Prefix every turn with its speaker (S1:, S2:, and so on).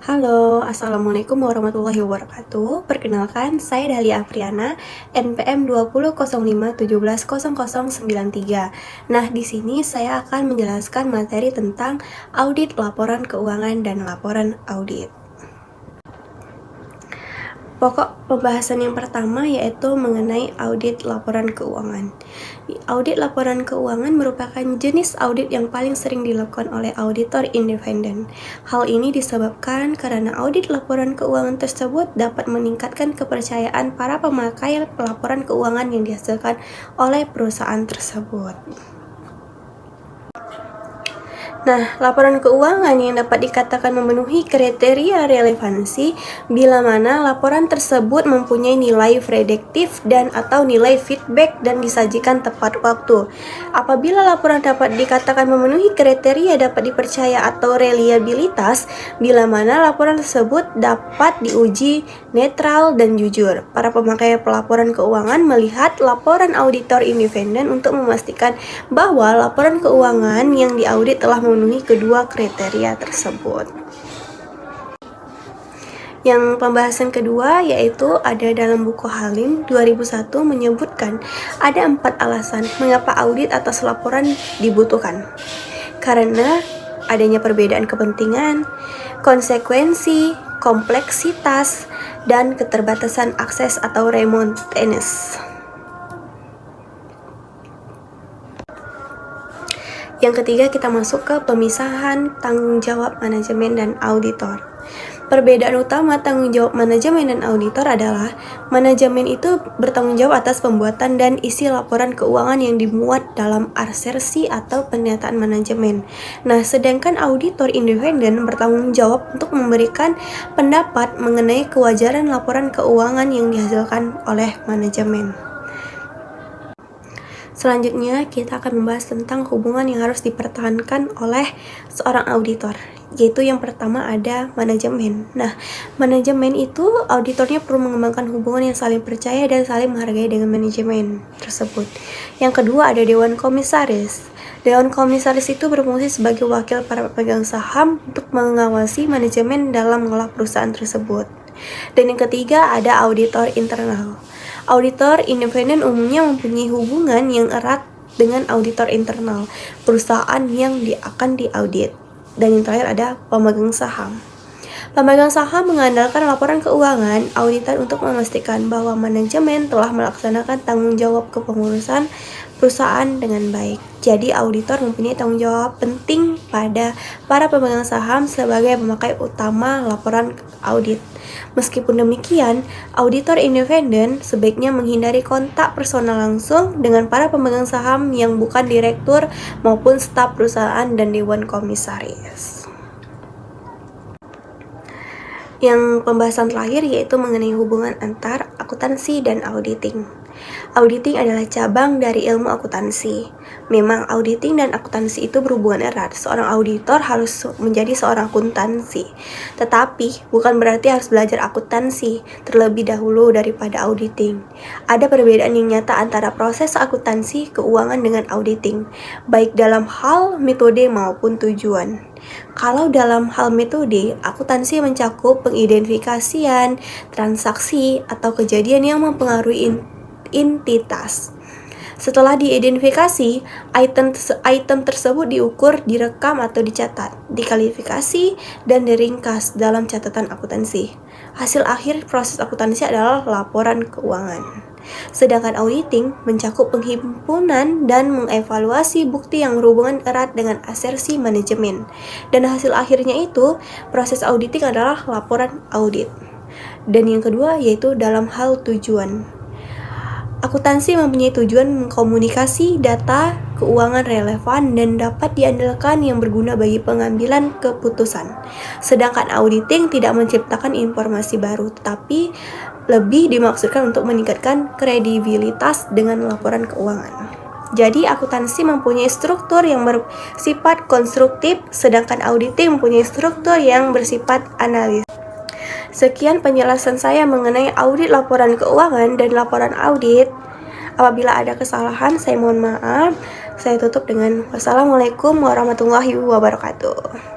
S1: Halo, Assalamualaikum warahmatullahi wabarakatuh. Perkenalkan, saya Dahlia Afriana, NPM 2005170093. Nah, di sini saya akan menjelaskan materi tentang audit laporan keuangan dan laporan audit. Pokok pembahasan yang pertama yaitu mengenai audit laporan keuangan. Audit laporan keuangan merupakan jenis audit yang paling sering dilakukan oleh auditor independen. Hal ini disebabkan karena audit laporan keuangan tersebut dapat meningkatkan kepercayaan para pemakai laporan keuangan yang dihasilkan oleh perusahaan tersebut. Nah, laporan keuangan yang dapat dikatakan memenuhi kriteria relevansi bila mana laporan tersebut mempunyai nilai prediktif dan atau nilai feedback dan disajikan tepat waktu. Apabila laporan dapat dikatakan memenuhi kriteria dapat dipercaya atau reliabilitas, bila mana laporan tersebut dapat diuji netral dan jujur. Para pemakai pelaporan keuangan melihat laporan auditor independen untuk memastikan bahwa laporan keuangan yang diaudit telah memenuhi kedua kriteria tersebut. Yang pembahasan kedua yaitu ada dalam buku Halim 2001 menyebutkan ada 4 alasan mengapa audit atas laporan dibutuhkan. Karena adanya perbedaan kepentingan, konsekuensi, kompleksitas, dan keterbatasan akses atau remoteness. Yang ketiga, kita masuk ke pemisahan tanggung jawab manajemen dan auditor. Perbedaan utama tanggung jawab manajemen dan auditor adalah manajemen itu bertanggung jawab atas pembuatan dan isi laporan keuangan yang dimuat dalam asersi atau pernyataan manajemen. Nah, sedangkan auditor independen bertanggung jawab untuk memberikan pendapat mengenai kewajaran laporan keuangan yang dihasilkan oleh manajemen. Selanjutnya, kita akan membahas tentang hubungan yang harus dipertahankan oleh seorang auditor, yaitu yang pertama ada manajemen. Nah, manajemen itu auditornya perlu mengembangkan hubungan yang saling percaya dan saling menghargai dengan manajemen tersebut. Yang kedua ada dewan komisaris. Dewan komisaris itu berfungsi sebagai wakil para pemegang saham untuk mengawasi manajemen dalam mengelola perusahaan tersebut. Dan yang ketiga ada auditor internal. Auditor independen umumnya mempunyai hubungan yang erat dengan auditor internal perusahaan yang akan diaudit. Dan yang terakhir ada pemegang saham. Pemegang saham mengandalkan laporan keuangan auditor untuk memastikan bahwa manajemen telah melaksanakan tanggung jawab kepengurusan perusahaan dengan baik. Jadi auditor mempunyai tanggung jawab penting pada para pemegang saham sebagai pemakai utama laporan audit. Meskipun demikian, auditor independen sebaiknya menghindari kontak personal langsung dengan para pemegang saham yang bukan direktur maupun staf perusahaan dan dewan komisaris. Yang pembahasan terakhir yaitu mengenai hubungan antar akuntansi dan auditing. Auditing adalah cabang dari ilmu akuntansi. Memang auditing dan akuntansi itu berhubungan erat. Seorang auditor harus menjadi seorang akuntansi. Tetapi bukan berarti harus belajar akuntansi terlebih dahulu daripada auditing. Ada perbedaan yang nyata antara proses akuntansi keuangan dengan auditing, baik dalam hal metode maupun tujuan. Kalau dalam hal metode, akuntansi mencakup pengidentifikasian transaksi atau kejadian yang mempengaruhi entitas. Setelah diidentifikasi, item tersebut diukur, direkam atau dicatat, dikualifikasi, dan diringkas dalam catatan akuntansi. Hasil akhir proses akuntansi adalah laporan keuangan. Sedangkan auditing mencakup penghimpunan dan mengevaluasi bukti yang berhubungan erat dengan asersi manajemen. Dan hasil akhirnya itu, proses auditing adalah laporan audit. Dan yang kedua yaitu dalam hal tujuan. Akuntansi mempunyai tujuan mengkomunikasi data keuangan relevan dan dapat diandalkan yang berguna bagi pengambilan keputusan. Sedangkan auditing tidak menciptakan informasi baru, tetapi lebih dimaksudkan untuk meningkatkan kredibilitas dengan laporan keuangan. Jadi akuntansi mempunyai struktur yang bersifat konstruktif, sedangkan auditing mempunyai struktur yang bersifat analis. Sekian penjelasan saya mengenai audit laporan keuangan dan laporan audit. Apabila ada kesalahan, saya mohon maaf. Saya tutup dengan wassalamualaikum warahmatullahi wabarakatuh.